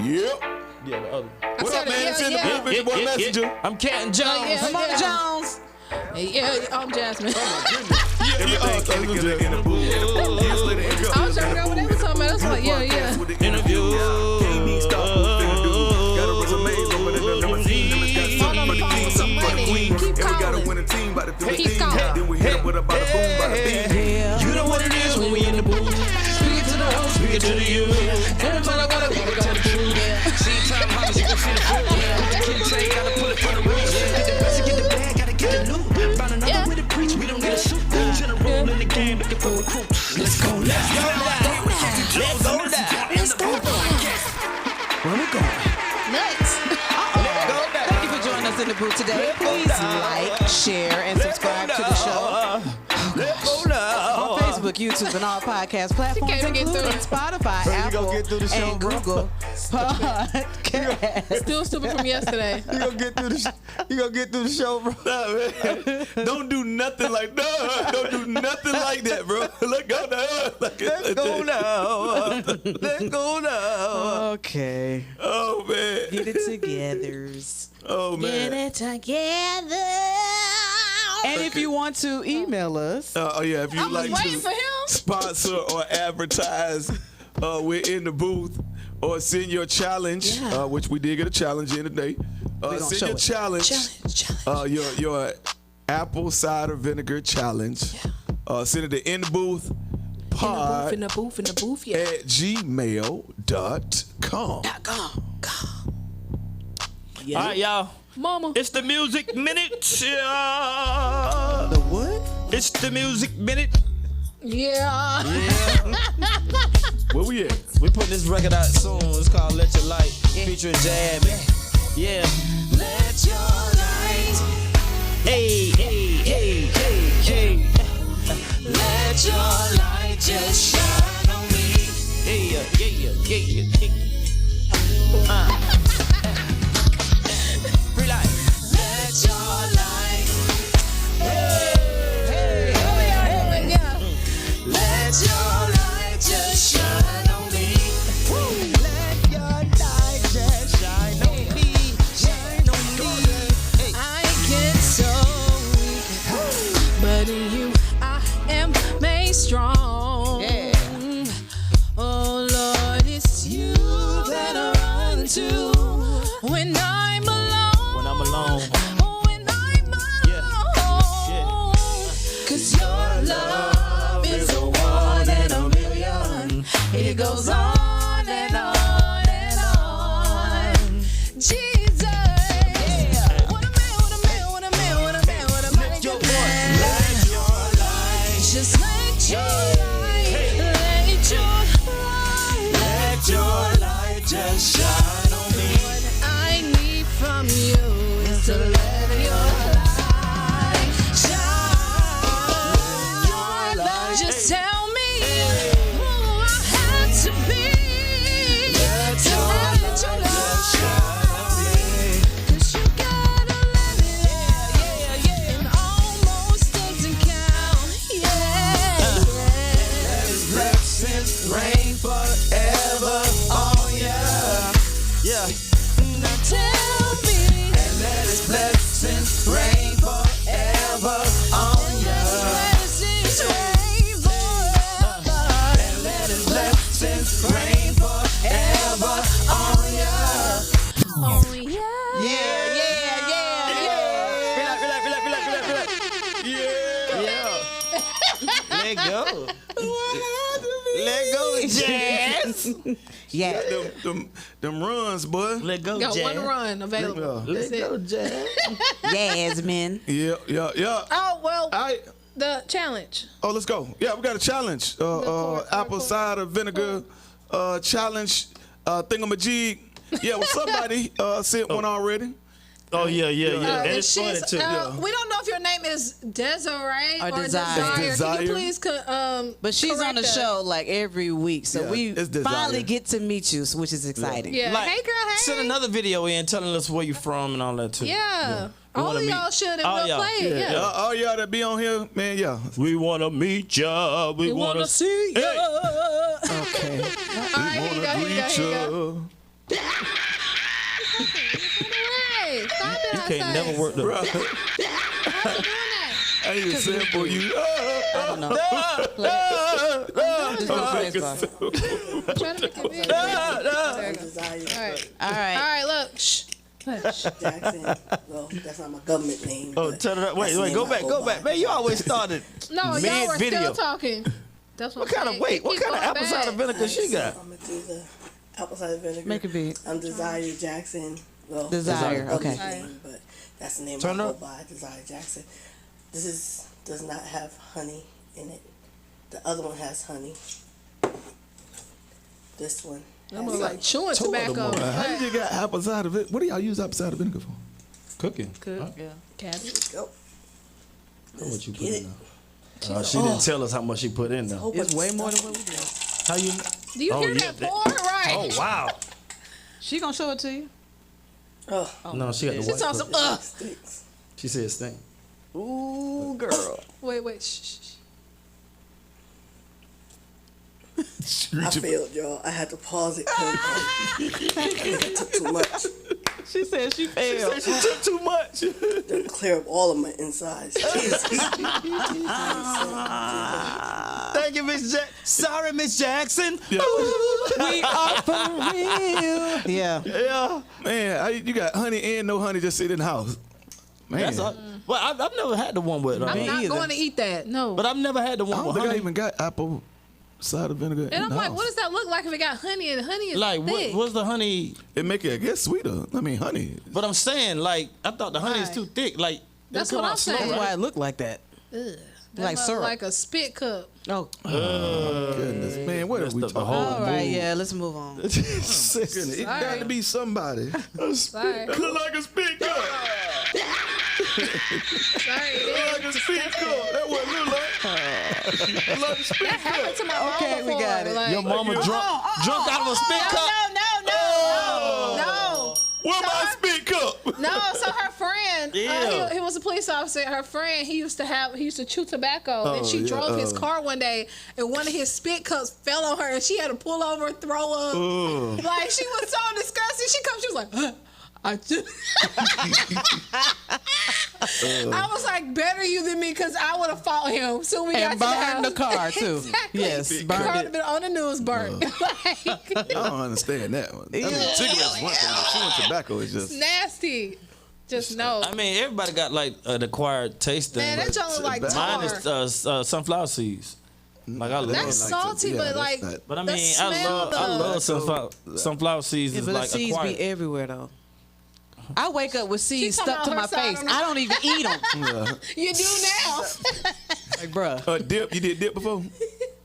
Yeah, the other. What up, man? It's in the booth with your boy Messenja. I'm CantonJones. Ramona Jones. I'm Jasmine. Oh my goodness. I was trying to figure out what they were talking about. I was like, yeah. Interview. Keep calling. Keep calling. You know what it is when we in the booth. Speak it to the host, speak it to the you. Every time I gotta go to the truth. See time hoppers, you gon' see the fruit. Get the tray, gotta pull it from the roots. Get the best, get the bag, gotta get the loot. Find another way to preach, we don't need a suit. General in the game, looking for recruits. Let's go, let's go. Let's go down. Where we going? Nuts. Thank you for joining us in the booth today. Please like, share, and subscribe to the show. On Facebook, YouTube, and all podcast platforms, including Spotify, Apple, and Google Podcast. Still stupid from yesterday. You gonna get through the show, bro? Nah, man. Don't do nothing like that. Don't do nothing like that, bro. Let go now. Let's go now. Let's go now. Okay. Oh man. Get it together. Oh man. Get it together. And if you want to email us, if you like waiting for him. to sponsor or advertise, we're in the booth, or send your challenge, which we did get a challenge in today. Send your challenge. Your apple cider vinegar challenge. Send it to in the booth pod in the booth, at gmail.com. All right, y'all. Mama. It's the music minute. the what? It's the music minute. Yeah. Where we at? We put this record out soon. It's called Let Your Light, featuring Jasmine. Yeah. Let your light. Hey, hey, hey, hey, hey. Let your light just shine on me. Yeah. Free life. Let your light. Hey. Let your light just shine on me. Let your light just shine on me. Shine on me. I get so weak, but in you I am made strong. Yeah. Oh Lord, it's you that I run to when I'm alone. When I'm alone. When I'm alone. 'Cause your love is a one in a million. It goes on and on and on. Jesus. What a man, what a man, what a man, what a man, what a man. Let your light. Just let your light. Let your light. Let your light just shine on me. What I need from you is to let your light shine. Just tell me who I have to be. Let your light shine on me. 'Cause you gotta let it out. And almost doesn't count. Let his blessings rain forever on ya. Yeah. Now tell me. And let his blessings rain forever on ya. Blessings rain forever. And let his blessings rain forever on ya. Oh yeah. Yeah. Yeah. Let go. Let go, Jazz. Yeah. Them runs, boy. Let go, Got Jazz. one run available. Let That's go, it. Jazz. Yasmin. Yeah. Oh well, I the challenge. let's go. Yeah, we got a challenge. Apple cider vinegar challenge thingamajig. Yeah, well somebody sent one already. Oh yeah. And It's funny she's, too. we don't know if your name is Desiree Or or Desire. Desire. Can you Desire. please But she's on the correct us? show like every week, so Yeah, we it's Desire. finally get to meet you, which is exciting. Yeah. Like, Hey, girl. Hey. send another video in telling us where you from and all that too. Yeah. We All wanna of meet- y'all should all have y'all. play it. Yeah. All y'all that be on here, man, yeah. We wanna meet ya. We wanna see ya. Okay. All right, here you go. Here you go. Hey, stop it. You can't never work the. Bro, Stop doing that. I need a sample you. I don't know. Just go to Facebook. Trying to make it big. There you go. Desire All right. All right, look. Shh. Hush. Jackson. Well, that's not my government name. Oh, but tell her. that's the Wait, name go I back. by. Man, you always started. No, y'all were Mid-video. still talking. That's what What kind I'm of saying. wait? What Keep kind of going apple back. cider vinegar she got? I'm gonna do the apple cider vinegar. Make it big. I'm Desire Jackson. Well, Desire, that's my okay. government name, but that's the name Turn I go up. by. Desire Jackson. This does not have honey in it. The other one has honey. This one. I'm like chewing Two of them tobacco. on. How you got apple cider vinegar? What do y'all use apple cider vinegar for? Cooking. Yeah. Cabbage. Go. How much you put Get in it. there? She didn't tell us how much she put in there. Whole It's bunch way of more stuff. than what we did. How you? Do you Oh, hear yeah, that pour? Right. Oh wow. She gonna show it to you? Oh, No, she got the She's white. on some. cup. sticks. She said stink. Ooh, girl. Wait. Shh. I failed, y'all. I had to pause it because it took too much. She said she failed. She took too much. To clear up all of my insides. Jesus. Thank you, Miss Jackson. Sorry, Miss Jackson. We are for real. Yeah. Yeah. Man, you got honey and no honey just sit in the house. Man, That's all. Well, I've never had the one with. I'm not either. going to eat that. No. But I've never had the I one don't with think I honey. even got apple cider vinegar And in I'm the like, house. what does that look like if it got honey and honey is Like, thick? what's the honey? It make it, I guess, sweeter. I mean, honey. But I'm saying, like, I thought the honey is Why? too thick. Like, That's it'll come what out I'm slow, saying. That's right? why it looked like that. That like look syrup. like a spit cup. Oh. Goodness, man, what are we the talking whole- about? All right, yeah, let's move on. Goodness, it got Sorry. to be somebody. Sorry. It look like a spit cup. Sorry. It look like a spit cup. That what it look like. It like a spit That happened cup. to my mom Okay, we before. got it. Like, Your mama drunk out of a spit cup. No. What my spit cup? No, so her friend, Yeah. he was a police officer. Her friend, he used to chew tobacco, and she yeah, drove his car one day, and one of his spit cups fell on her, and she had to pull over and throw up. Like she was so disgusted. She was like, I just. I was like, better you than me, because I would have fought him. So we got And to the burned the house. car, too. Exactly. Yes, The burned car it. would have been on the news, burnt. Like, I don't understand that one. I mean, cigarettes is one thing, but chewing tobacco is just. nasty. Just no. I mean, everybody got like an acquired taste thing. Man, that joint look like Mine tar. Mine is sunflower seeds. Like I love That's it. salty, yeah, but that's like. not- But I the mean, smell, I though. love sunflower seeds. Yeah, Is but the like seeds acquired. be everywhere, though. I wake up with seeds talking stuck to about my her side face. on the- I don't even eat them. You do now. Like, bruh, Dip, you did dip before?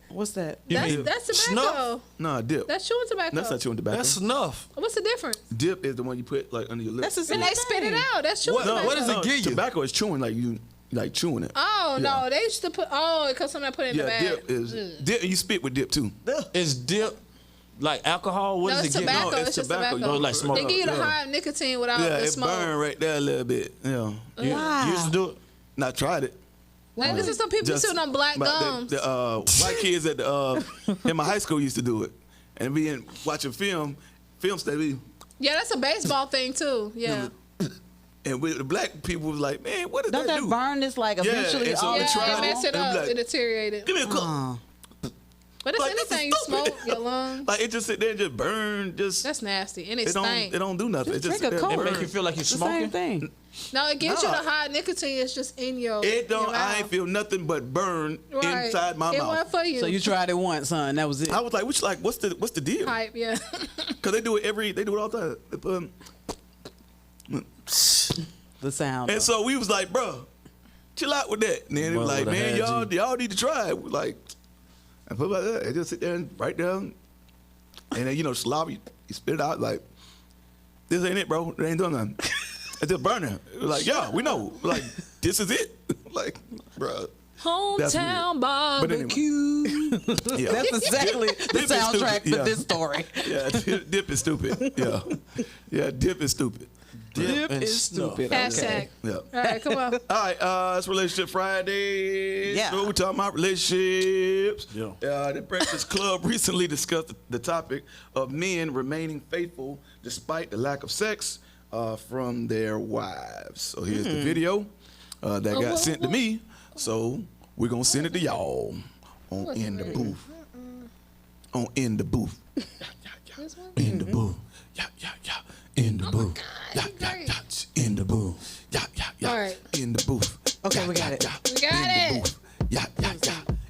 what's that? That's tobacco. Nah, dip. That's chewing tobacco. That's not chewing tobacco. That's snuff. What's the difference? Dip is the one you put like under your lips. That's the And same they spit it out. That's chewing No, tobacco. what does it give you? Tobacco is chewing like you like chewing it. Oh no, they used to put. Oh, because somebody put it in the Yeah, bag. dip is dip. You spit with dip too. Is dip like alcohol? What No, does it's it give? tobacco. No, it's it's just tobacco. tobacco. Oh, like smoke. They give you the Yeah. high nicotine without Yeah, the it smoke. burn right there a little bit. Yeah, You used to do it. not tried it. Like this is some people Just- sitting on black but gums. The white kids at the in my high school used to do it, and being watching film study. Yeah, that's a baseball thing too. Yeah. And with the black people was like, man, what does Don't that do? burn this like eventually and so all we the Yeah, tried it time? messed it and up. be like, It deteriorated. Give me a cup. But it's Like, this is anything you stupid. smoke, your lungs. Like it just sit there and just burn. Just That's nasty, and it it don't stank. do nothing. It just Drink a sit there and Coke. It burn. make you feel like you're It's the smoking. same thing. No, it gives you Nah. the high nicotine. It's just in your. It don't. Your I ain't mouth. feel nothing but burn Right. inside my It mouth. wasn't for you. So you tried it once, son. That was it. I was like, what's the deal? Hype, yeah. Cause they do it all the time. They put, The sound. and so we was like, bro, chill out with that. And then it was Well, like, would've man, had y'all need to try it. Like, and put like that. And just sit there and write down, and then slob you spit it out like, this ain't it, bro. It ain't doing nothing. It's just burning. Like, yeah, we know. Like, this is it. Like, bruh. Hometown barbecue. Yeah. That's exactly the soundtrack for this story. Yeah, dip is stupid. Yeah. Yeah, dip is stupid. Dip is stupid. Hashtag. Yeah. All right, come on. All right, it's Relationship Friday. Yeah. So we're talking about relationships. Yeah. The Breakfast Club recently discussed the topic of men remaining faithful despite the lack of sex from their wives. So here's the video that got sent to me. So we're going to send it to y'all on In the Booth. On In the Booth. In the booth. Yeah. In the booth. Yeah. In the booth. Yeah. All right. In the booth. Okay, we got it. We got it. Yeah.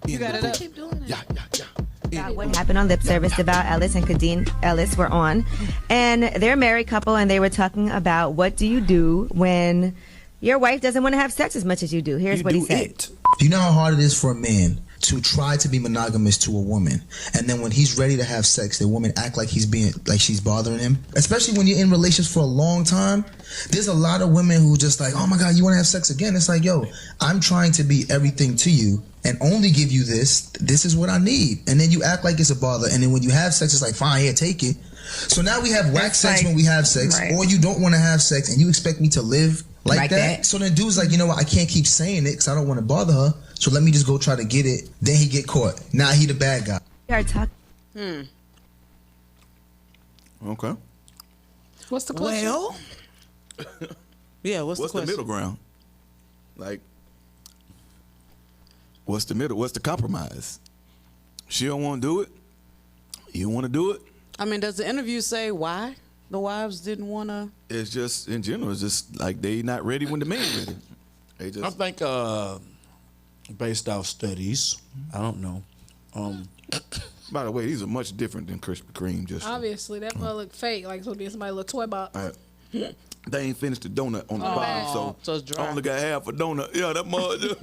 You got it up. Keep doing it. Yeah. What happened on Lip Service? Devout Ellis and Kadeen Ellis were on, and they're a married couple, and they were talking about what do you do when your wife doesn't want to have sex as much as you do. Here's what he said. Do you know how hard it is for a man to try to be monogamous to a woman, and then when he's ready to have sex, the woman act like she's bothering him? Especially when you're in relations for a long time. There's a lot of women who just like, oh my God, you want to have sex again? It's like, yo, I'm trying to be everything to you and only give you this. This is what I need. And then you act like it's a bother. And then when you have sex, it's like, fine, here, take it. So now we have whack sex when we have sex, or you don't want to have sex and you expect me to live like that. So then dude's like, you know what, I can't keep saying it because I don't want to bother her. So let me just go try to get it. Then he get caught. Now he the bad guy. We are talking. Okay. What's the question? Well, yeah, what's the question? Middle ground? Like, what's the middle? What's the compromise? She don't want to do it. You want to do it. I mean, does the interview say why the wives didn't want to? It's just, in general, it's just like they not ready when the man ready. They just, I think based off studies, I don't know. by the way, these are much different than Krispy Kreme. Just Obviously, that mother look fake. Like it's gonna be somebody's little toy box. they ain't finished the donut on the bottom, so it's dry. I only got half a donut. Yeah, that mother.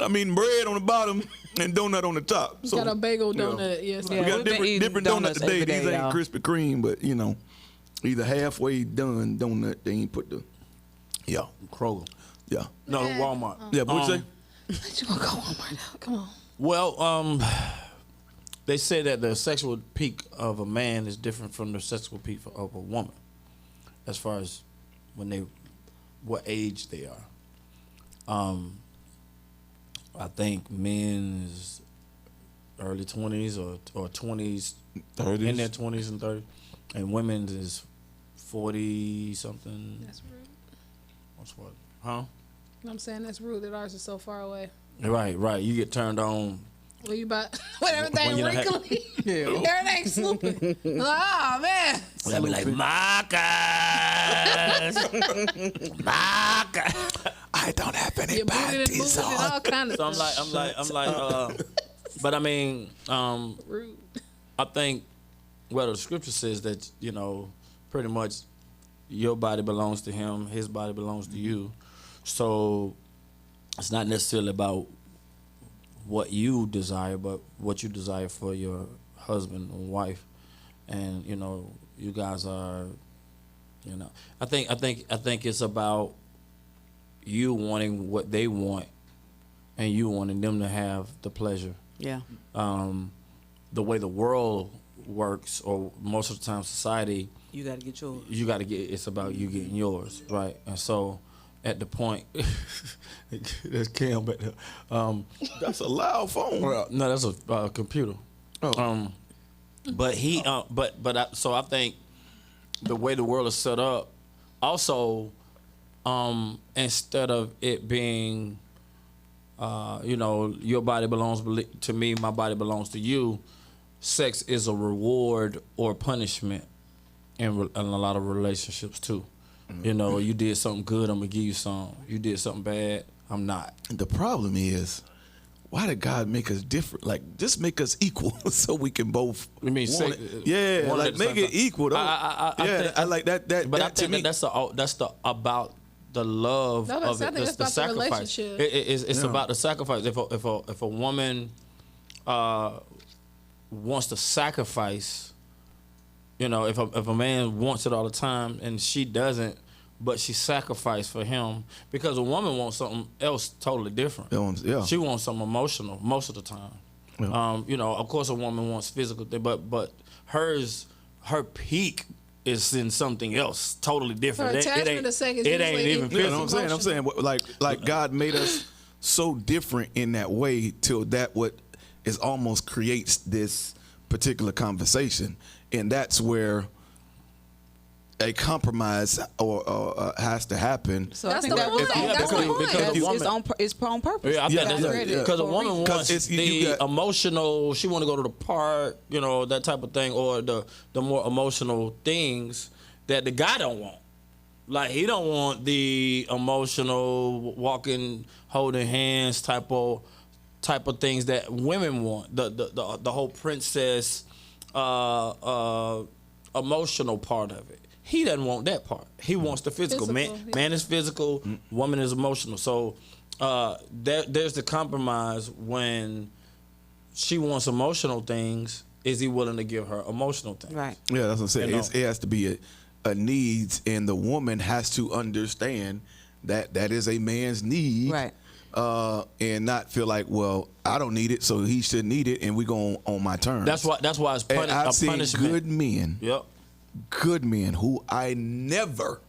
I'm eating bread on the bottom and donut on the top. So Got a bagel donut. Yes. we Yeah, got we've been different eating donuts donuts today. every day, These ain't y'all. Krispy Kreme, but you know, either halfway done donut. They ain't put the. Yeah. Kroger. Yeah. No, Walmart. Yeah. What you say? You gonna go Walmart now? Come on. Well, they say that the sexual peak of a man is different from the sexual peak of a woman, as far as what age they are. I think men is early 20s or 20s, 30s. in their 20s and 30s, and women is 40 something. That's rude. What's what? Huh? I'm saying that's rude that ours is so far away. Right. You get turned on. Well, you about when everything When you done had- wrinkly, everything sloopy. Oh man, I'll be like, Marcus. I don't have any you booted and panties moved and all on. kind of So I'm like, but I mean, rude. I think, well, the scripture says that, pretty much your body belongs to him, his body belongs to you. So it's not necessarily about what you desire, but what you desire for your husband and wife. And, you guys are, I think it's about you wanting what they want and you wanting them to have the pleasure. Yeah. The way the world works, or most of the time society, You got to get yours. it's about you getting yours, right? And so at the point, there's Cam back there. That's a loud phone. Well, no, that's a computer. Oh. But he, so I think the way the world is set up, also, instead of it being, your body belongs to me, my body belongs to you, sex is a reward or punishment in a lot of relationships too. You did something good, I'm gonna give you some. You did something bad, I'm not. The problem is, why did God make us different? Like, just make us equal so we can both. You mean want it. Yeah, want it like at the make same it time. equal. Though. I like that. But I that to think me. that's about the love No, of I it, think that's the about the sacrifice. relationship. It's about the sacrifice. If a woman wants to sacrifice, if a man wants it all the time and she doesn't, but she sacrificed for him because a woman wants something else totally different. Yeah. She wants something emotional most of the time. Yeah. You know, of course, a woman wants physical, but her peak is in something else, totally different. Her attachment to sex is it ain't usually even You know physical. what I'm saying? Like God made us so different in that way till that what is almost creates this particular conversation, and that's where a compromise or has to happen. So That's I think the that point. That's the point. Because it's on purpose. Yeah, I think that's created because a for woman reason. wants you got- emotional. She want to go to the park, you know, that type of thing, or the more emotional things that the guy don't want. Like he don't want the emotional walking, holding hands type of things that women want. The whole princess emotional part of it. He doesn't want that part. He wants the physical. Man is physical. Woman is emotional. So there's the compromise when she wants emotional things. Is he willing to give her emotional things? Right. Yeah, that's what I'm saying. You know? It has to be a needs, and the woman has to understand that is a man's need. Right. And not feel like, well, I don't need it, so he should need it, and we go on my terms. That's why it's And I've a seen punishment. good men who I never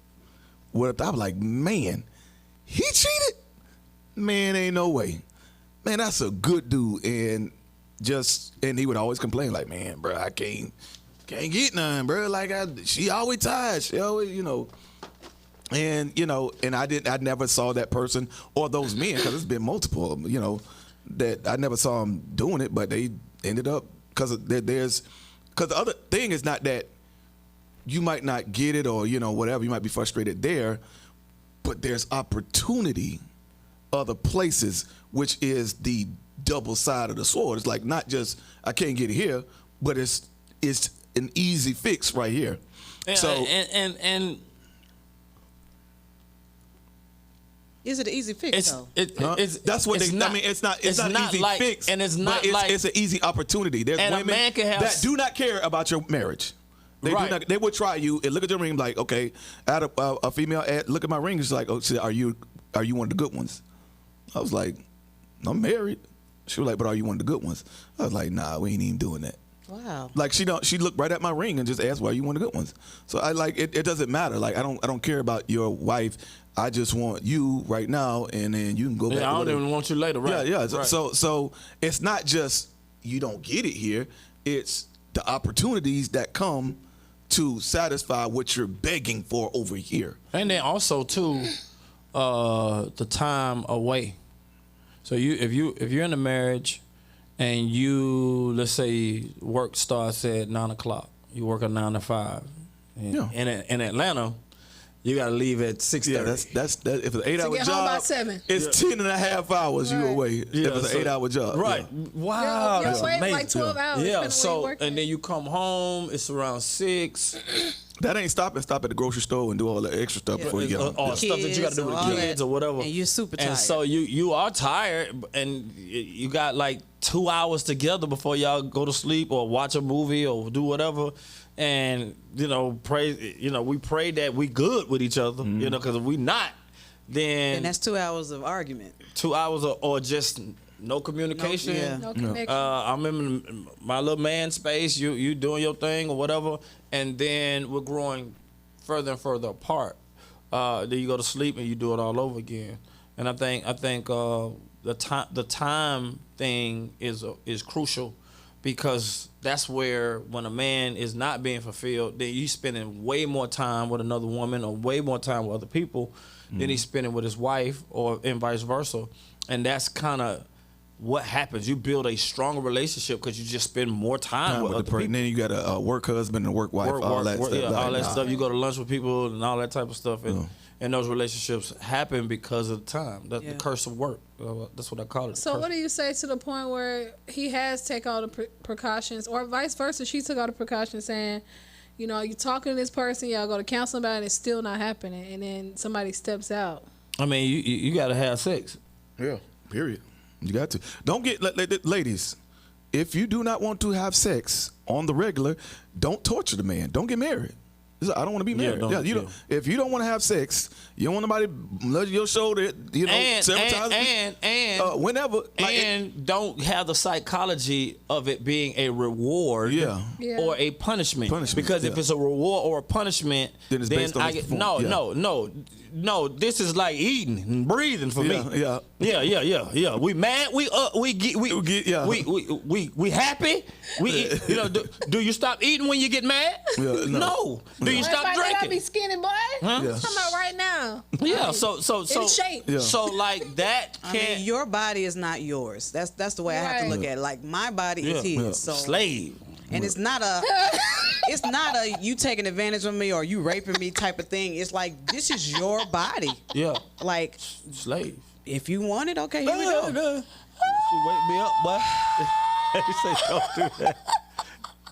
would have thought, like, man, he cheated? Man, ain't no way. Man, that's a good dude. And he would always complain, like, man, bro, I can't get none, bro. Like, she always tired. She always, you know. And, you know, and I never saw that person or those men, because it's been multiple, you know, that I never saw them doing it, but they ended up, because the other thing is not that you might not get it or, you know, whatever, you might be frustrated there, but there's opportunity other places, which is the double side of the sword. It's like not just, I can't get it here, but it's an easy fix right here. And Is it an easy fix though? That's what it's not an easy like, fix, and it's not but like it's an easy opportunity. There's and a women man can have that do not care about your marriage. They Right. do not. They will try you and look at your ring like, okay, add a female look at my ring. It's like, oh, so are you one of the good ones? I was like, I'm married. She was like, but are you one of the good ones? I was like, nah, we ain't even doing that. Wow. Like she looked right at my ring and just asked, "Why are you one of the good ones?" So I like it. It doesn't matter. Like I don't care about your wife. I just want you right now, and then you can go back. I don't even want you later, right? Yeah. Right. So it's not just you don't get it here. It's the opportunities that come to satisfy what you're begging for over here. And then also too, the time away. So if you're in a marriage, and you, let's say, work starts at 9:00. You work a 9 to 5. And in Atlanta, you got to leave at 6:30. Yeah, that's if it's an 8-hour get job. home by 7. It's 10 and a half hours you away. Yeah, if it's an 8-hour job. Right. Yeah. Wow. You're That's away amazing. like 12 hours. Yeah. depending where So you working. and then you come home. It's around 6. That ain't stop at the grocery store and do all the extra stuff before you get home. Or stuff that you got to do with Kids, the kids or whatever. and you're super tired. And so you are tired, and you got like 2 hours together before y'all go to sleep or watch a movie or do whatever. And we pray that we good with each other, because if we not, then and that's 2 hours of argument. 2 hours or just no communication. No connection. I'm in my little man space. You doing your thing or whatever, and then we're growing further and further apart. Then you go to sleep and you do it all over again. And I think the time thing is crucial, because that's where when a man is not being fulfilled, then you spending way more time with another woman or way more time with other people than he's spending with his wife, and vice versa. And that's kind of what happens. You build a stronger relationship because you just spend more time with other people. And then you got a work husband and work wife, all that stuff. Yeah, all that stuff. You go to lunch with people and all that type of stuff. And those relationships happen because of the time. The curse of work. That's what I call it. So what do you say to the point where he has take all the precautions, or vice versa, she took all the precautions, saying, you're talking to this person, y'all go to counseling about it, and it's still not happening, and then somebody steps out. I mean, you got to have sex. Yeah, period. You got to. Don't get, ladies, if you do not want to have sex on the regular, don't torture the man. Don't get married. I don't want to be married. You don't. If you don't want to have sex, you don't want nobody nudging your shoulder. You know, several times. And whenever. And don't have the psychology of it being a reward or a punishment. Because if it's a reward or a punishment, then it's based on No, this is like eating and breathing for me. Yeah. We mad. We happy. We eat, do you stop eating when you get mad? No. Do you stop drinking? I be skinny, boy. Huh? Yeah. Come on right now. Yeah. So in shape. Yeah. So like that. I mean, your body is not yours. That's the way I have to look at it. Like my body is his. So slave. And it's not a you taking advantage of me or you raping me type of thing. It's like, this is your body. Yeah. Like slave. If you want it, okay, here we go. She wake me up, boy. He say, don't do that.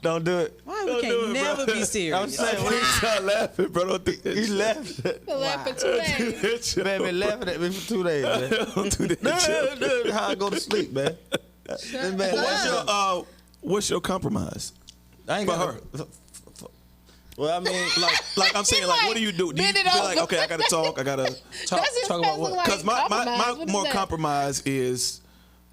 Don't do it. Why we can't never be serious? I'm saying, when you start laughing, bro, don't do that. He laughing. Laughing for 2 days. Man, been laughing at me for 2 days, man. Don't do that. How I go to sleep, man. What's your compromise? I ain't got her. Well, I mean, like I'm saying, like, what do you do? Do you feel like, okay, I gotta talk talk about what? Because my more compromise is,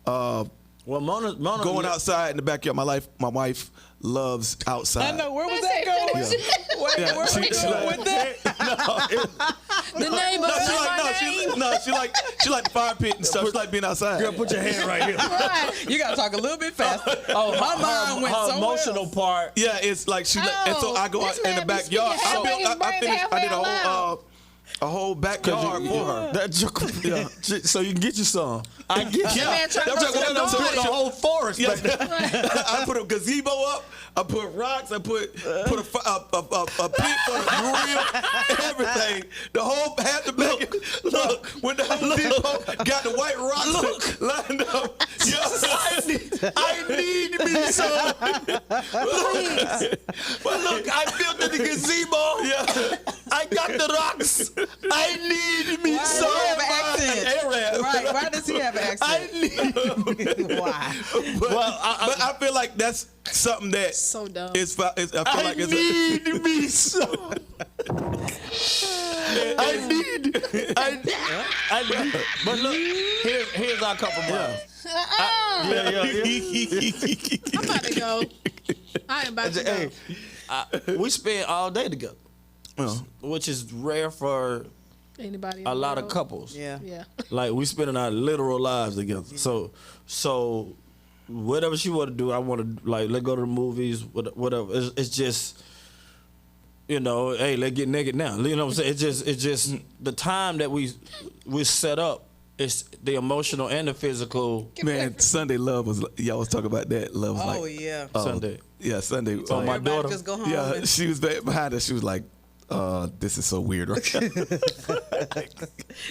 Mona going outside in the backyard. My wife loves outside. I know. Where was that going? Where was she going with that? The neighbor. She like the fire pit and stuff. She like being outside. Girl, put your hand right here. Right. You gotta talk a little bit faster. Oh, my mind went her emotional part. Yeah, it's like she. And so I go out in the backyard. I did a whole backyard for her. So you can get you some. I get you. The whole forest. Yeah. I put a gazebo up. I put rocks. I put a pit for the grill. Everything. The whole had to make it. Look, when the Home Depot got the white rocks lined up. I need me some. But look, I built the gazebo. Yeah. I got the rocks. I need me some. Right. Why does he have an accent? I need. Why? But I feel like that's something that so dumb. I need me some. I need. But look, here's our compromise. I'm about to go. I am about to go. We spend all day together, which is rare for anybody. A lot of couples. Yeah. Like we spending our literal lives together. So whatever she want to do, I want to like let's go to the movies. Whatever. It's just. Hey, let's get naked now. You know what I'm saying? It's just the time that we set up. It's the emotional and the physical. Man, Sunday love was y'all was talking about that. Love was Sunday. Yeah, Sunday. So my daughter. Just go home. Yeah, she was behind us. She was like, "This is so weird." Right?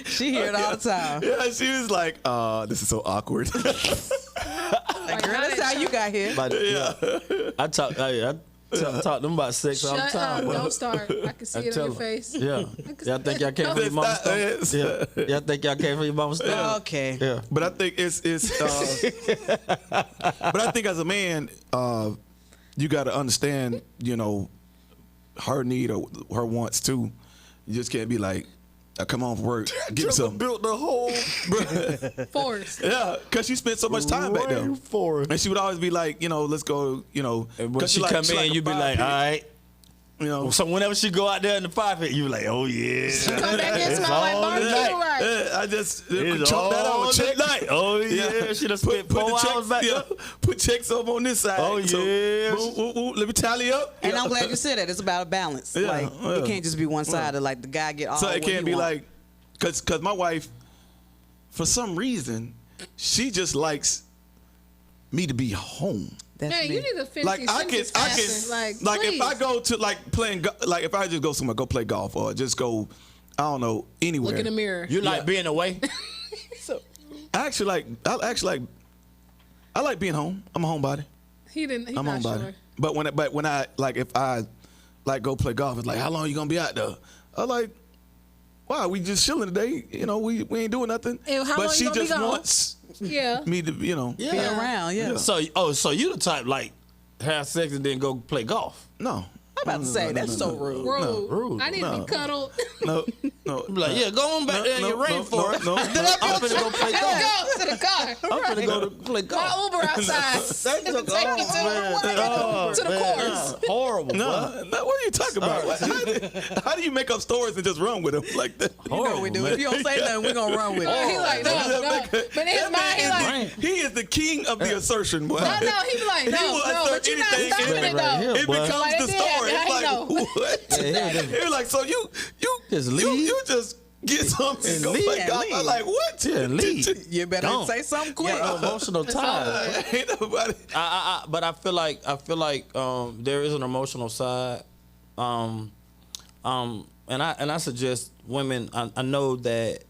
She hear it all the time. Yeah, she was like, "This is so awkward." Like, girl, that's how you got here. I talk them about sex all the time. Don't start. I can see it on your face. Yeah. Y'all think y'all came for your mama's stuff? Yeah. Y'all think y'all came for your mama's stuff? Okay. Yeah. But I think it's but I think as a man, you got to understand, her need or her wants too. You just can't be like, come on from work, give me something. Built the whole forest. Yeah, because she spent so much time back there. And she would always be like, let's go, And when she come in, you be like, all right. So whenever she go out there in the fire pit, you be like, oh yeah. She come back and smell like barbecue, right? I just chop that out with check night. Oh yeah, she done spent 4 hours back there. Put checks up on this side. Oh yeah. So, let me tally up. And I'm glad you said that. It's about a balance. Like it can't just be one sided. Like the guy get all. So it can't be want. like, cause my wife, for some reason, she just likes me to be home. Man, you need to finish like I can like please. if I go to like playing like if I just go somewhere, go play golf or just go, I don't know, anywhere. Look in the mirror. You like being away? So I actually like being home. I'm a homebody. I'm not sure. But when I like if I like go play golf, it's like, how long you gonna be out there? I'm like, wow, we just chilling today. We ain't doing nothing. And how but long she you gonna just be gone? wants Yeah. me to, Be around, yeah. So you the type like have sex and then go play golf? No. I'm about to say that's so rude. Rude. I need to be cuddled. No. Be like, yeah, go on back there in your rainforest. I'm finna go play golf. Let's go to the car. I'm finna go to play golf. My Uber outside. That took Take you to the course. Horrible. No, what are you talking about? How do you make up stories and just run with them like that? You know we do. If you don't say nothing, we're gonna run with it. He like, no. But in his mind, he like, he is the king of the assertion, boy. no, he be like, He will no, assert but you're not anything stopping in it it. though. It becomes Like, the it did story. happen. It's How you like, what? It was like, so you Just leave? You just get something and go leave. play golf. I'm like, what? Yeah, leave. You better Don't. say something quick. Yeah, emotional tie. Ain't nobody. But I feel like there is an emotional side, and I suggest women. I know that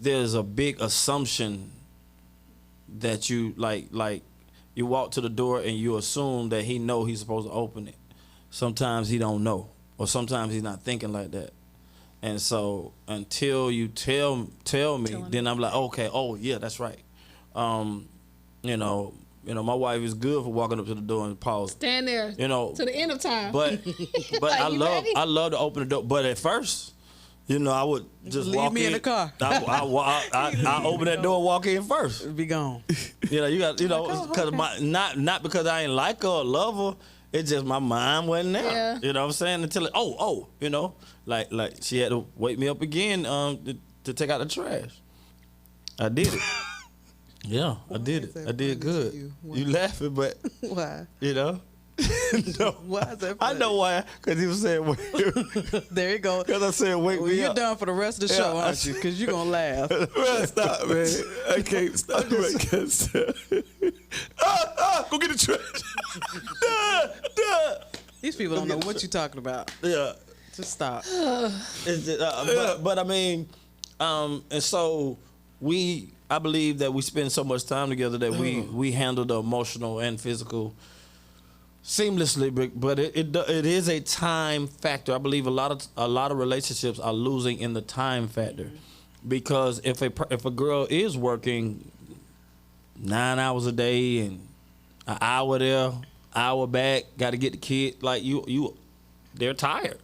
there's a big assumption that you like you walk to the door and you assume that he know he's supposed to open it. Sometimes he don't know, or sometimes he's not thinking like that. And so until you tell me, then I'm like, okay, oh yeah, that's right. You know, my wife is good for walking up to the door and pause. Stand there. You know, to the end of time. But Like, I love to open the door. But at first, I would just Leave walk me in the car. I open that door, walk in first. Be gone. You got because not because I ain't like her or love her. It's just my mind wasn't there. Yeah. You know what I'm saying? Until like she had to wake me up again to take out the trash. I did it. Yeah, I did it. I did good. You laughing, but Why? no. Why is that I funny? know why. Because he was saying, There you go. because I said, wake Well, me you're up. done for the rest of the show, aren't you? Because you're going to laugh. Man, stop, man. I can't stop. Go get the trash. These people don't know what you're talking about. Yeah. Just stop. It's just, but I mean, and so I believe that we spend so much time together that we handle the emotional and physical seamlessly, but it is a time factor. I believe a lot of relationships are losing in the time factor, because if a girl is working 9 hours a day and an hour there, hour back, got to get the kid, like they're tired.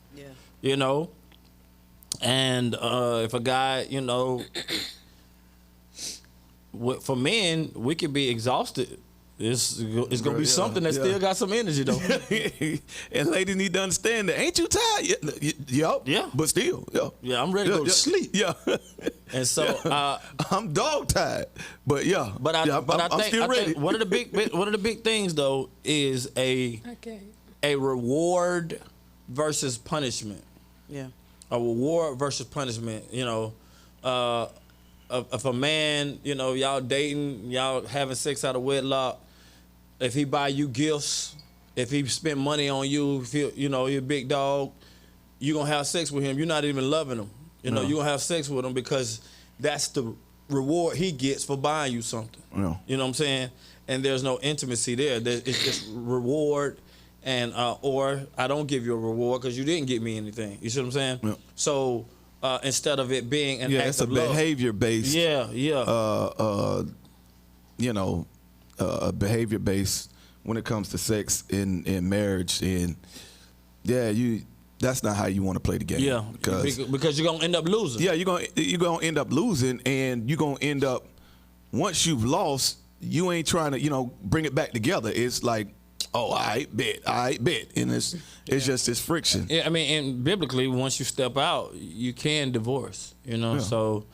Yeah. And if a guy, for men, we could be exhausted. It's gonna be something that still got some energy though. And ladies need to understand that. Ain't you tired? Yup. Yeah. But still, Yeah, I'm ready to go to sleep. Yeah. And so I'm dog tired. But yeah. I'm still ready. I think one of the big things though is a reward versus punishment. Yeah. A reward versus punishment. If a man, y'all dating, y'all having sex out of wedlock, if he buy you gifts, if he spend money on you, if you're a big dog, you're going to have sex with him. You're not even loving him. You're going to have sex with him because that's the reward he gets for buying you something. Yeah. You know what I'm saying? And there's no intimacy there. It's just reward, and or I don't give you a reward because you didn't get me anything. You see what I'm saying? Yeah. So instead of it being an act it's of a love. behavior based. Behavior based when it comes to sex in marriage, and that's not how you want to play the game. Yeah, because you're gonna end up losing. Yeah, you're gonna end up losing, and you're gonna end up, once you've lost, you ain't trying to bring it back together. It's like, oh, I bet, and it's just this friction. Yeah, I mean, and biblically, once you step out, you can divorce. So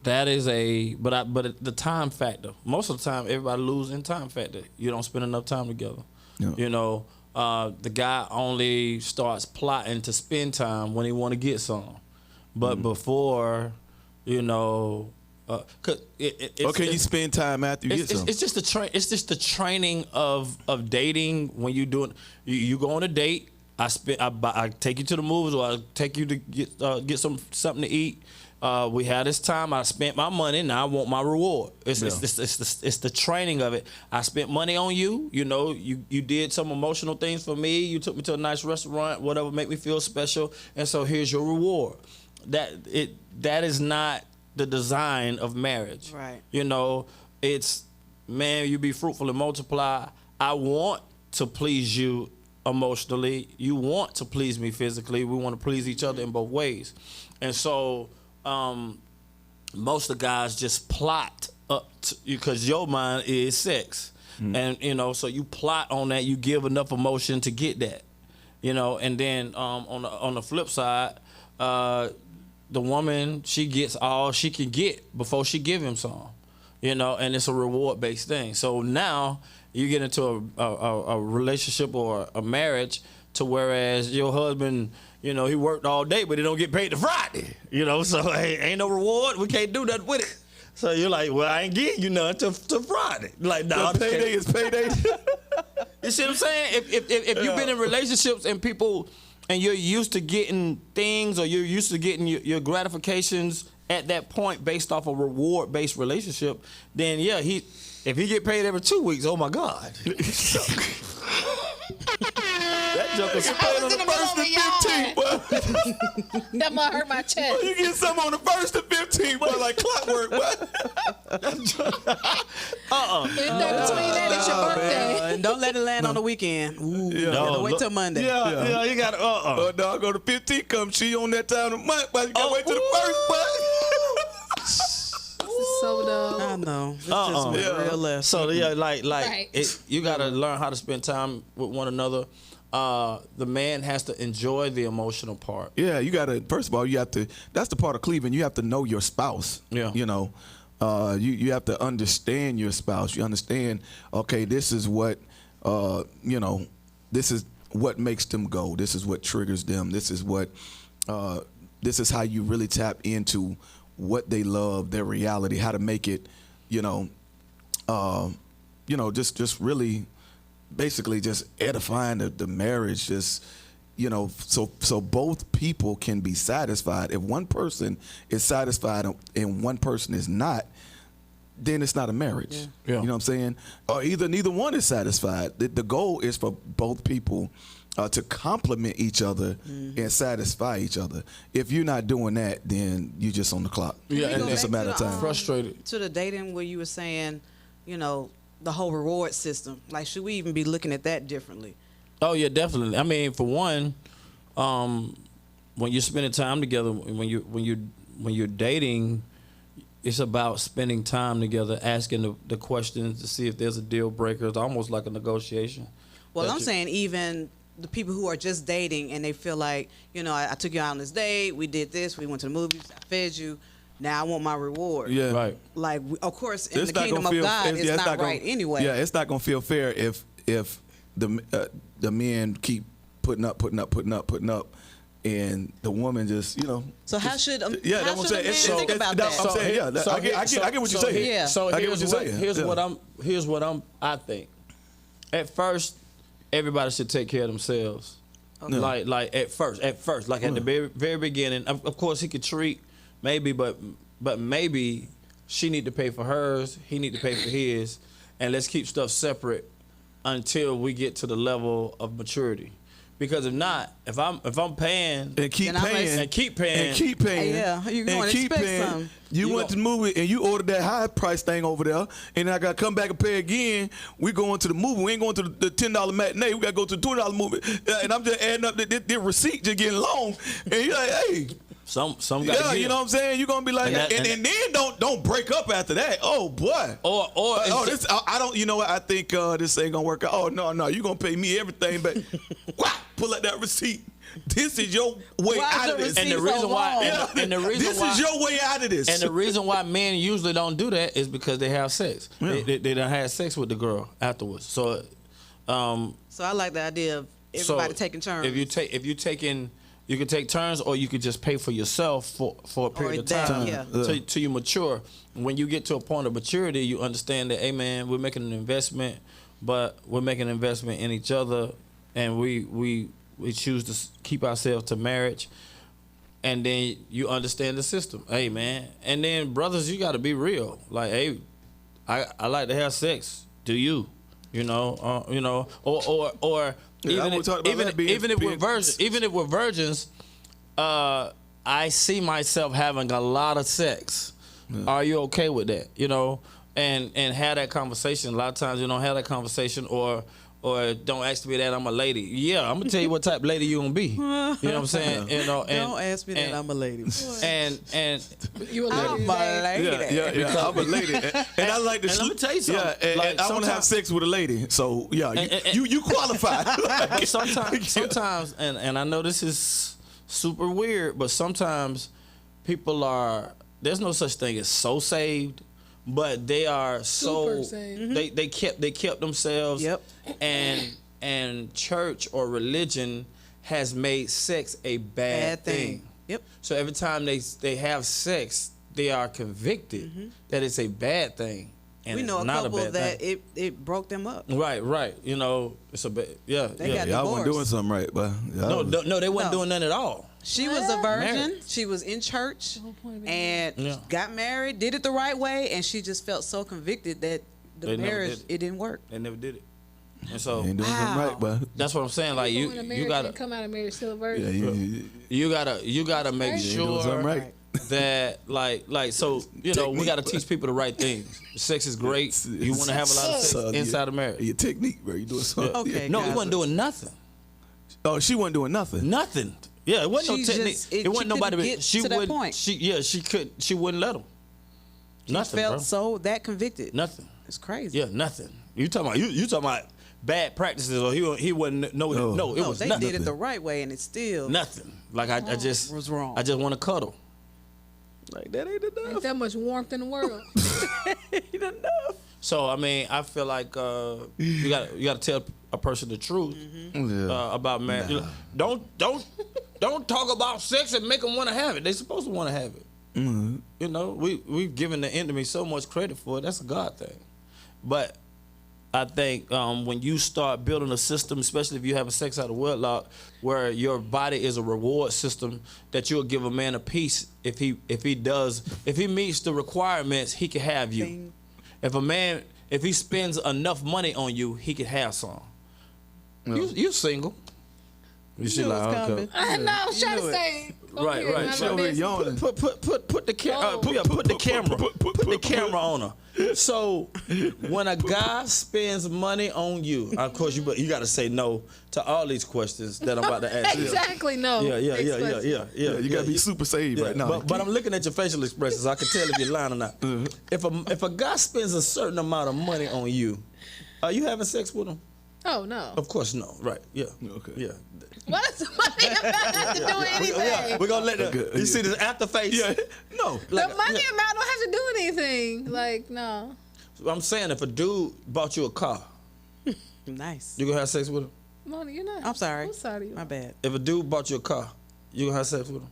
that is but the time factor. Most of the time, everybody loses in time factor. You don't spend enough time together. Yeah. The guy only starts plotting to spend time when he want to get some, but before, you spend time after you get some. It's just the training of dating. When you doing, you go on a date. I take you to the movies, or I take you to get something to eat. We had this time. I spent my money. Now I want my reward. It's the training of it. I spent money on you. You did some emotional things for me. You took me to a nice restaurant, whatever, make me feel special. And so here's your reward. That is not the design of marriage. Right. It's, man, you be fruitful and multiply. I want to please you emotionally. You want to please me physically. We want to please each other in both ways. And so most of the guys just plot up because your mind is sex. And, you know, so you plot on that. You give enough emotion to get that, you know. And then on the flip side, the woman, she gets all she can get before she give him some, you know, and it's a reward-based thing. So now you get into a relationship or a marriage to whereas your husband, you know, he worked all day, but he don't get paid till Friday, you know, so hey, ain't no reward. We can't do nothing with it. So you're like, well, I ain't getting you none till Friday. Like, nah, payday is payday. You see what I'm saying? If you've been in relationships and people, and you're used to getting things or you're used to getting your gratifications at that point based off a reward-based relationship, then yeah, if he get paid every 2 weeks, oh my God. That joke was paid on the 1st and 15th, boy. That might hurt my chest. Boy, you get some on the 1st and 15th, boy, like clockwork, boy. It's between that, it's your birthday. And don't let it land on the weekend. Ooh, wait till Monday. Yeah, you got to, Dog, on the 15th, come she on that time of the month, but you gotta wait till the 1st, boy. So dumb. I know. It's just real left. So yeah, like Right. you gotta learn how to spend time with one another. The man has to enjoy the emotional part. Yeah, you gotta. First of all, you have to. That's the part of Cleveland. You have to know your spouse. Yeah. You know, you have to understand your spouse. You understand. Okay, this is what, you know, this is what makes them go. This is what triggers them. This is what. This is how you really tap into what they love, their reality, how to make it, just really, basically just edifying the marriage, just, so both people can be satisfied. If one person is satisfied and one person is not, then it's not a marriage. Yeah. You know what I'm saying? Or neither one is satisfied. The goal is for both people to complement each other and satisfy each other. If you're not doing that, then you're just on the clock. Yeah, and it's a matter of time. Frustrated. To the dating where you were saying, the whole reward system. Like, should we even be looking at that differently? Oh yeah, definitely. I mean, for one, when you're spending time together, when you're dating, it's about spending time together, asking the questions to see if there's a deal breaker. It's almost like a negotiation. Well, I'm saying even the people who are just dating and they feel like, I took you out on this date, we did this, we went to the movies, I fed you, now I want my reward. Yeah. Right. Like, of course, in the kingdom of God, it's not right anyway. Yeah, it's not gonna feel fair if the men keep putting up, and the woman just, So how should a man So think about that? I'm saying, I get what you're saying. Yeah. So I get what you're saying. Here's what I think. At first, everybody should take care of themselves. Okay. Like at first, like at the very, very beginning. Of course, he could treat maybe, but maybe she need to pay for hers. He need to pay for his, and let's keep stuff separate until we get to the level of maturity. Because if not, if I'm paying and keep paying, yeah, you're going to expect something. You went to the movie and you ordered that high price thing over there, and I got to come back and pay again. We going to the movie. We ain't going to the $10 matinee. We got to go to the $20 movie. And I'm just adding up the receipt, just getting long. And you're like, hey. Some yeah, you know what I'm saying? You're gonna be like, and then don't break up after that. Oh boy. Or this I don't. You know what? I think this ain't gonna work out. Oh no, you gonna pay me everything, but pull out that receipt. This is your way out of this. And the reason why, this is your way out of this. And the reason why men usually don't do that is because they have sex. Yeah. They done had sex with the girl afterwards. So I like the idea of everybody taking turns. You can take turns, or you could just pay for yourself for a period of time till you mature. When you get to a point of maturity, you understand that, hey man, we're making an investment, but we're making an investment in each other, and we choose to keep ourselves to marriage. And then you understand the system, hey man. And then brothers, you got to be real. Like, hey, I like to have sex. Do you? Or even if we're virgins, I see myself having a lot of sex. Yeah. Are you okay with that? And have that conversation. A lot of times you don't have that conversation, or or don't ask me that I'm a lady. Yeah, I'm gonna tell you what type of lady you gonna be. You know what I'm saying? You know, and, don't ask me that I'm a lady. And You a lady. I'm a lady. Yeah, I'm a lady, and I like to. And let me tell you something. Yeah, and Like, I want to have sex with a lady. So yeah, you qualify. But sometimes, and I know this is super weird, but sometimes people are. There's no such thing as so saved, but they are Super so saved. they kept themselves. Yep. And church or religion has made sex a bad thing. Yep. So every time they have sex, they are convicted that it's a bad thing. And We know it's a not couple a bad that thing. it broke them up. Right. You know, it's a bad. Yeah. They got Y'all wasn't divorced. doing something right, but No, they wasn't No. doing nothing at all. She was a virgin. Married. She was in church point of and Yeah. got married, did it the right way, and she just felt so convicted that the They never marriage did it. it didn't work. They never did it. And so ain't doing something right, but that's what I'm saying. Like Go in a you marriage gotta and come out of marriage still a yeah, virgin. you gotta make crazy. you doing something sure right. that like so you know we gotta teach people the right things. Sex is great. You want to have a lot of sex inside of marriage. Your technique, bro. You doing something? Okay. No, he guys. wasn't doing nothing. Oh, she wasn't doing nothing. Nothing. Yeah, it wasn't She no technique. just- It wasn't she nobody. couldn't get She to that wouldn't. point. She wouldn't let him. Nothing, Felt bro. so that convicted. Nothing. It's crazy. Yeah, nothing. You talking about bad practices or he wasn't no it No, was they nothing. did it the right way, and it's still Nothing. Like I just was wrong. I just want to cuddle. Like that ain't enough. Ain't that much warmth in the world. Ain't enough. So I mean, I feel like you got to tell a person the truth about marriage. Don't talk about sex and make them want to have it. They supposed to want to have it. You know, we've given the enemy so much credit for it. That's a God thing. But I think when you start building a system, especially if you're having sex out of wedlock, where your body is a reward system, that you'll give a man a piece if he meets the requirements, he can have you. If he spends enough money on you, he can have some. You single. You should knew it was like, coming. okay. I know. I was trying to knew it. say. Right. None She of over here this. yawning. Put the camera on her. So when a guy spends money on you, of course you got to say no to all these questions that I'm about to ask you. Exactly. No. Yeah. You gotta be super saved right now. But I'm looking at your facial expressions. I can tell if you're lying or not. If a guy spends a certain amount of money on you, are you having sex with him? Oh no. Of course no. Right. Yeah. Okay. Yeah. What does money have to do with anything? We're gonna let you see this after face. Yeah. No. The money amount don't have to do anything. Like no. I'm saying if a dude bought you a car, nice. you gonna have sex with him? Money, you're not. I'm sorry. Whose side are you My on? bad. If a dude bought you a car, you gonna have sex with him?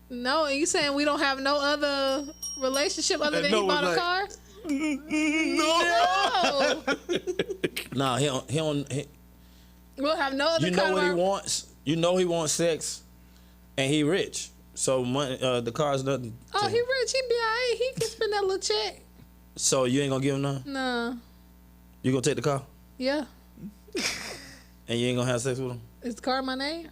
No, and you saying we don't have no other relationship other than No, he bought a like- car? No. No. Nah, he don't. We'll have no other You know car. what he wants. You know he wants sex, and he rich. So money, the car's nothing. Oh, to he him. rich. He be alright. He can spend that little check. So you ain't gonna give him none. Nah. You gonna take the car, Yeah. and you ain't gonna have sex with him. Is the car in my name?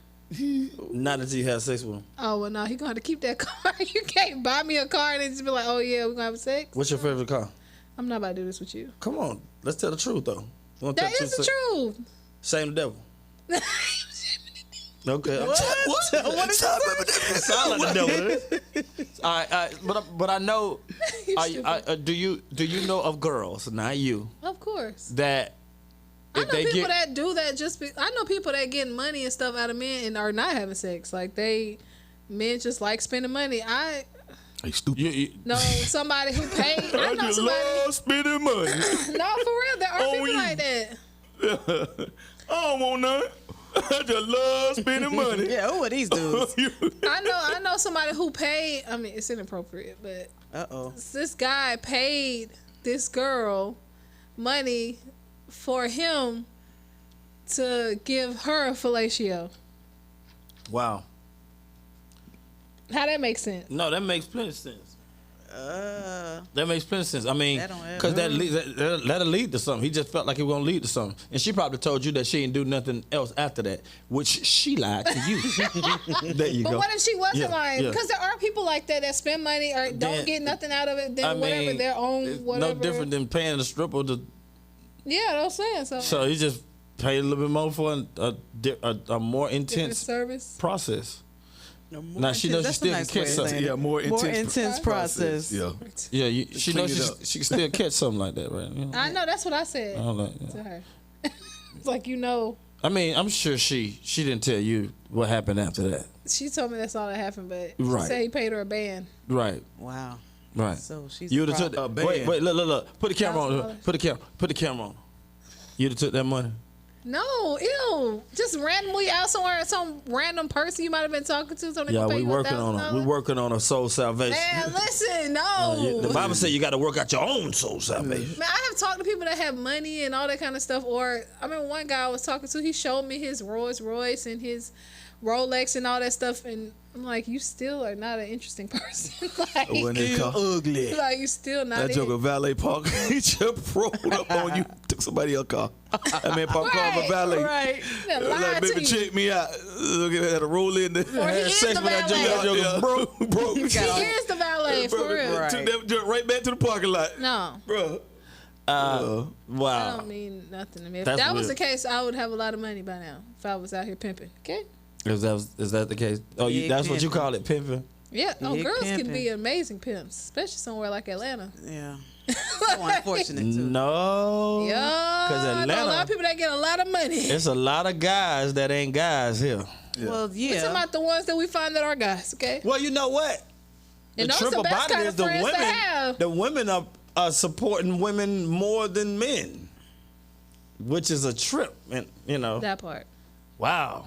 Not until you have sex with him. Oh, well, no. He gonna have to keep that car. You can't buy me a car and then just be like, oh, yeah, we're gonna have sex. What's your favorite car? I'm not about to do this with you. Come on, let's tell the truth though. You wanna That tell is the truth. Shame the devil. Okay. What is Sound like the devil. All right, but I know. Do you know of girls, not you, Of course. that I if know they people get that do that I know people that get money and stuff out of men and are not having sex. Like men just like spending money. I Hey, stupid. you, know somebody who paid. I know just somebody. love spending money. No, for real, there are Oh, people you- like that. I don't want none. I just love spending money. Yeah, who are these dudes? I know somebody who paid. I mean, it's inappropriate, but Uh-oh. this guy paid this girl money for him to give her a fellatio. wow. How that make sense? No, that makes plenty of sense. That makes plenty of sense. I mean, That don't add because that'll lead to something. He just felt like it was gonna lead to something, and she probably told you that she didn't do nothing else after that, which she lied to you. There you But go. what if she wasn't Yeah, lying? yeah. Because there are people like that spend money or don't Then- get nothing out of it. Then I whatever mean, their own it's whatever. no different than paying a stripper to. Yeah, that's what I'm saying. So So he just pay a little bit more for a more intense service process. Now she knows she still can catch something. Yeah, more intense process. Yeah. Yeah, she knows she can still catch something like that, right? You know? I know, that's what I said to her. It's like, I mean, I'm sure she didn't tell you what happened after that. She told me that's all that happened, but she Right. said he paid her a band. Right. Wow. Right. So she's You would have took a band. Wait, look. Put the camera on. Put the camera on. You'd have took that money. No, ew. Just randomly out somewhere, some random person you might have been talking to. So they Yeah, gonna pay we you working on $1,000? it. We working on a soul salvation. Man, listen, no. The Bible said you got to work out your own soul salvation. Man, I have talked to people that have money and all that kind of stuff. Or I remember one guy I was talking to, he showed me his Rolls Royce and his Rolex and all that stuff, and I'm like, you still are not an interesting person. Like, When they call ugly. like you still not. that joker valet park, he just rolled up on you, took somebody else's car. That man parked car for valet. Right. That lied Like, baby, to you. check me out. Look at that, roll in there. Or he Had is sex the with that valet. joker broke. He is the valet for real. Right. Took that joint right back to the parking lot. No, Bro. that Wow. don't mean nothing to me. If That's that was weird. the case, I would have a lot of money by now. If I was out here pimping, okay? Is that the case? Oh, Big that's what you pimping. call it, pimping? Yeah. Oh, Big girls can pimping. be amazing pimps, especially somewhere like Atlanta. Yeah. So unfortunate too. No. Yeah, Because I know a lot Atlanta, of people that get a lot of money. it's a lot of guys that ain't guys here. Well, We're yeah. talking about the ones that we find that are guys, okay? Well, you know what? And the those truth the best about it kind is of friends to have. the women are supporting women more than men, which is a trip, and That part. wow.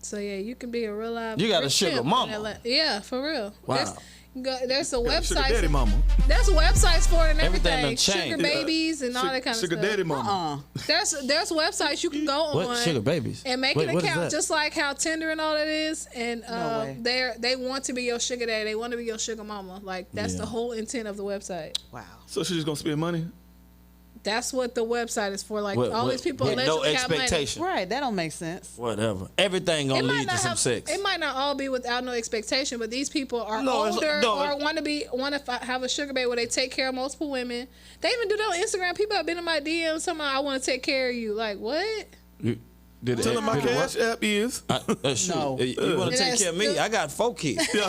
So yeah, you can be a real live. You got a rich sugar pimp in mama. Atlanta. Yeah, for real. Wow. There's a Sugar website. daddy mama. There's websites for it and Everything everything. done changed. Sugar babies and all that kind of Sugar stuff. daddy mama. There's websites you can go on. What sugar babies? And make Wait, an what is account that? just like how Tinder and all that is, and way. they want to be your sugar daddy. They want to be your sugar mama. Like that's the whole intent of the website. Wow. So she's just gonna spend money? That's what the website is for. Like all these people with no allegedly got money. expectation. Right. That don't make sense. Whatever. Everything gonna lead to some sex. It might not all be without no expectation, but these people are No, it's- older no, or want to have a sugar baby where they take care of multiple women. They even do that on Instagram. People have been in my DMs talking about, I want to take care of you. Like what? Did Tell her my cash app is. Shoot. No. You want to take That's care of me? I got 4 kids. You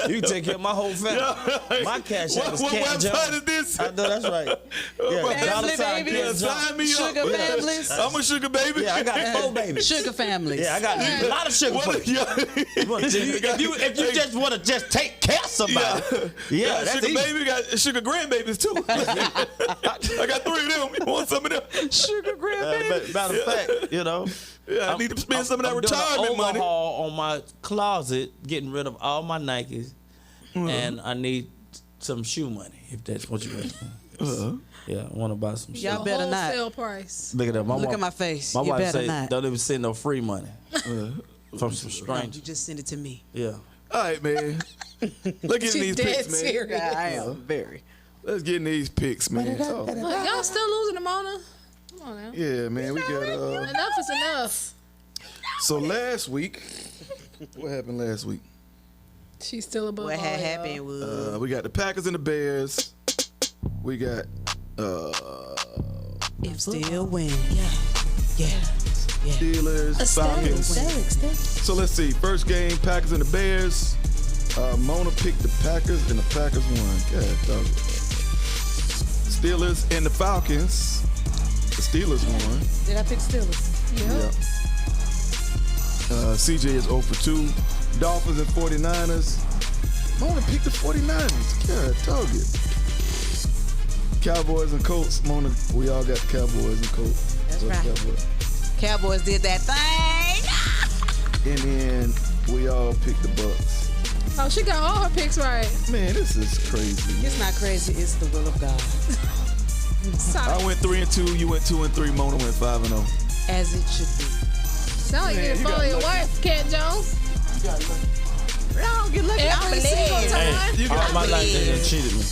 can take care of my whole family. My cash app is What Canton website Jones. is this? I know that's right. Yeah, dollar Family sign baby. Canton Sign Jones. me Sugar up. families. I'm a sugar baby. Yeah, I got 4 babies. Sugar families. Yeah, I got a lot of sugar for you. If you just want to just take care of somebody, yeah, that's sugar easy. baby got sugar grandbabies too. I got 3 of them. You want some of them? Sugar grandbaby. Matter of fact, Yeah, I need to spend some of that I'm doing retirement an money. overhaul on my closet, getting rid of all my Nikes, and I need some shoe money, if that's what you want. Yeah, I want to buy some shoes. Y'all better not. Wholesale price. Look at that. Look at my face. My You wife better say, not. don't even send no free money from some You strangers. just send it to me. Yeah. All right, man. Let's get in these Dead picks, man. serious. I am very. Let's get in these picks, man. Oh, Look, y'all still losing to Mona? Come on now. yeah, man. We got. Enough is enough. So last week, what happened last week? She's still above What all had y'all. happened was We got the Packers and the Bears. We got. if still win. Yeah. Steelers, Falcons. So let's see. First game, Packers and the Bears. Mona picked the Packers, and the Packers won. God, dog. Steelers and the Falcons. The Steelers won. Did I pick Steelers? Yeah. CJ is 0 for 2. Dolphins and 49ers. Mona picked the 49ers. God, dog it. Cowboys and Colts. Mona, we all got the Cowboys and Colts. That's So right. Cowboys did that thing. And then we all picked the Bucks. Oh, she got all her picks right. Man, this is crazy. It's not crazy. It's the will of God. Sorry. I went 3-2. You went 2-3. Mona went 5-0. As it should be. Sound like you Man, didn't you follow got your lucky. wife, Canton Jones. No, get lucky. Every single time. You All got my life they done cheated me.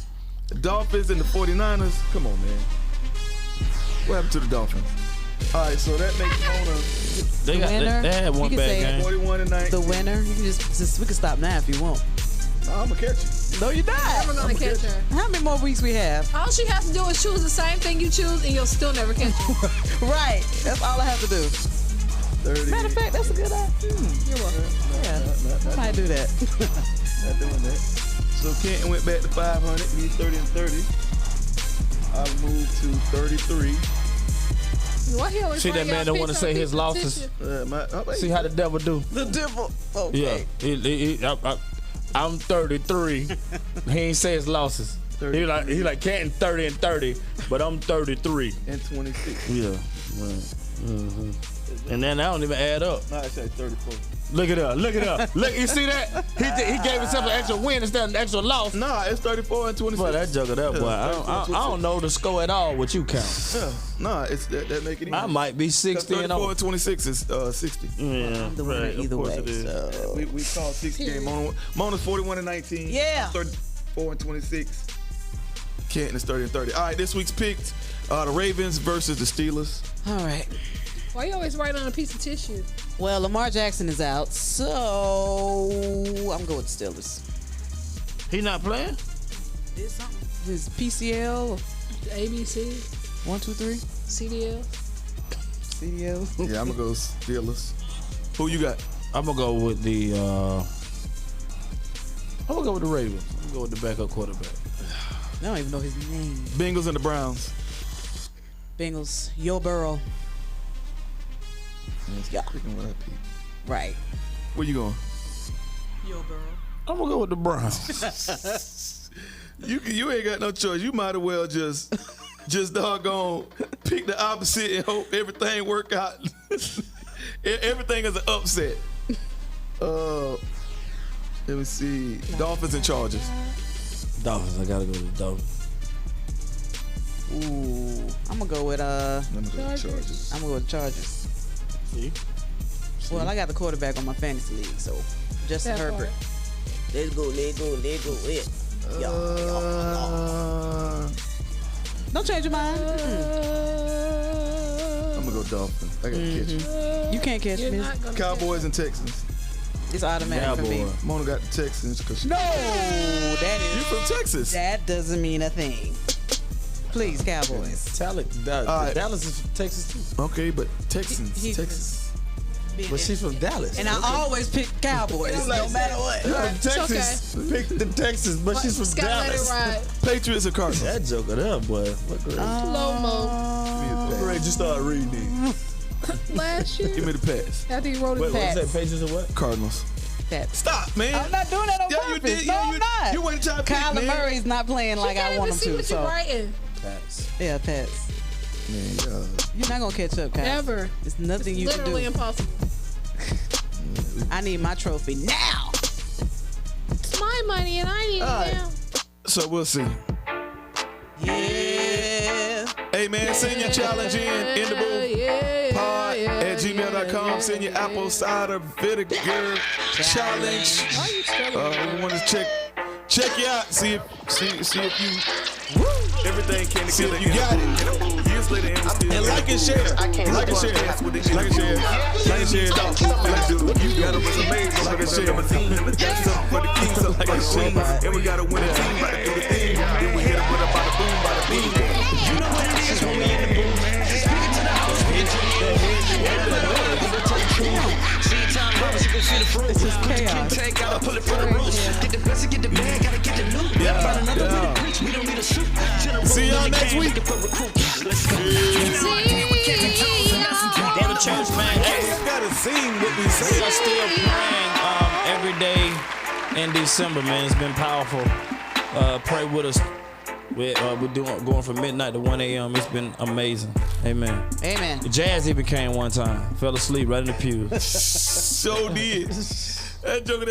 Dolphins and the 49ers. Come on, man. What happened to the Dolphins? All right, so that makes Mona They winner, had you one can bad say game. 41-19. The winner. You can just we can stop now if you want. I'm gonna catch you. No, you're not. Never gonna catch her. How many more weeks we have? All she has to do is choose the same thing you choose, and you'll still never catch her. Right. That's all I have to do. 30. Matter of fact, that's a good idea. You're welcome. Yeah. Might do that. Not doing that. So Canton went back to 500. He's 30 and 30. I moved to 33. Why he always See that man don't want to say his losses. See how the devil do. The devil. Okay. Yeah. I'm 33. He ain't say his losses. He like Canton 30 and 30, but I'm 33 and 26. Yeah. Right. Mm-hmm. And then I don't even add up. No, I said 34. Look it up. Look, you see that? He gave himself an extra win instead of an extra loss. Nah, it's 34 and 26. Boy, that joker, that boy. I don't know the score at all. What you count? Yeah. Nah, it's that make it easy. I might be 60 and 34 and 26 is 60. Yeah, I'm the winner either way. So. We called 6 game. Mona's 41 and 19. Yeah. 34 and 26. Canton is 30 and 30. All right, this week's picked the Ravens versus the Steelers. All right. Why you always write on a piece of tissue? Well, Lamar Jackson is out, so I'm going with Steelers. He not playing? Did something? His PCL? ABC? 1, 2, 3? CDL? CDL? Yeah, I'm going to go Steelers. Who you got? I'm going to go with the Ravens. I'm going to go with the backup quarterback. I don't even know his name. Bengals and the Browns. Bengals. Yo Burrow. Yeah. Right. Where you going? Yo Burrow. I'm going to go with the Browns. You ain't got no choice. You might as well just doggone pick the opposite and hope everything work out. Everything is an upset. Let me see. Dolphins and Chargers. Dolphins. I gotta go with the Dolphins. Ooh. I'm gonna go with Chargers. I'm gonna go with Chargers. See? Well, I got the quarterback on my fantasy league, so Justin Herbert. Let's go. Yeah. Don't change your mind. I'm gonna go Dolphins. I gotta catch you. You can't catch me. Cowboys and Texans. It's automatic for me. Mona got the Texans because No, that is. You from Texas? That doesn't mean a thing. Please, Cowboys. Dallas is from Texas too. Okay, but Texans. Texas. But she's from Dallas. And I always pick Cowboys, no matter what. Texas. Pick the Texas, but she's from Dallas. Patriots or Cardinals? That joker there, boy. What grade? Low-mo. What grade you start reading these? Last year. Give me the pass. After you wrote it. Wait, what's that? Patriots or what? Cardinals. Pats. Stop, man. I'm not doing that on purpose. You did. No, I'm not. You went to try to pick, Kyler man. Murray's not playing like I want him see to. What So you writing. Pats. Yeah, Pats. Man, You're not gonna catch up, Kyle. Never. It's nothing you can do. Literally impossible. I need my trophy now. It's my money and I need it now. So we'll see. Yeah. Hey, man, send your challenge in the booth. Pod@gmail.com. Send your apple cider vinegar challenge. We want to check you out. See if you everything came together. You got it. Years later, and like and share. Like and share. Like and share. Like and share. You got it was amazing. Like and share. Got something for the keys. Like and share. And we got to win a team. Right to do the thing. Then we hit it with a bada boom, bada beam. You know what it is when we in the booth. Speak it to the house, speak it to the air. See time harvest, you can see the fruit. This is chaos. Take, gotta pull it from the roots. Get the best, get the bag, gotta get the loot. Find another way to preach, we don't need a suit. See y'all next week. Let's go. Go to church, man. Hey, We gotta sing what we we say. are still praying every day in December, man. It's been powerful. Pray with us. We're going from midnight to 1 a.m. It's been amazing. Amen. Amen. Jazz even came one time. Fell asleep right in the pews. So did. That joke